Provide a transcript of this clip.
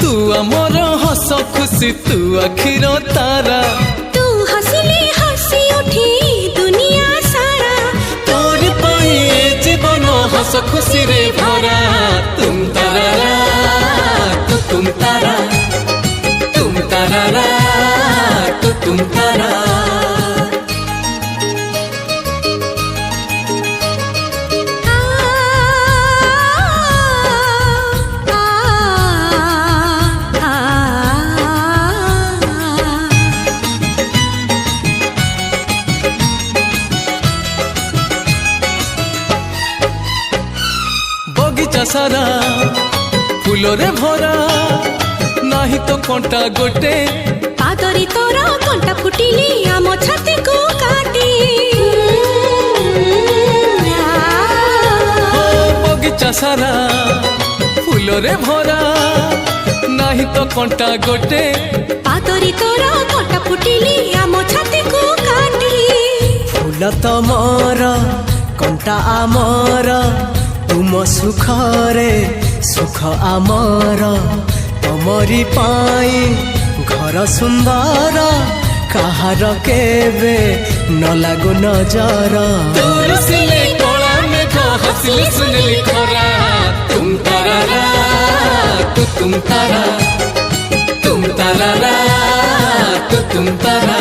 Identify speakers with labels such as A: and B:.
A: तू आमर हस खुशी तू आखिर तारा
B: तू हसिले हसी उठी दुनिया सारा
A: तोर पाई जीवन हस खुशी रे भरा तुम तारा तुम तारा तुम तारा तुम तारा बगीचा सारा फूल रे भरा नाही तो कंटा गोटे
B: पादरी तोर कंटा फुटिली आम छाती को काटी
A: बगीचा सारा फूल रे भरा नाही तो कंटा गोटे
B: पादरी तोर कंटा फुटिली आम छाती को काटी
C: फूल तमर कंटा आमर तुम सुख रे सुख आमर तमरी पाई घर सुंदर कहार केबे न लागु नजर
A: तोर सिले कोला में तो हंसले सुनली खरा तुम तारा तुम तारा तुम तारा तुम तारा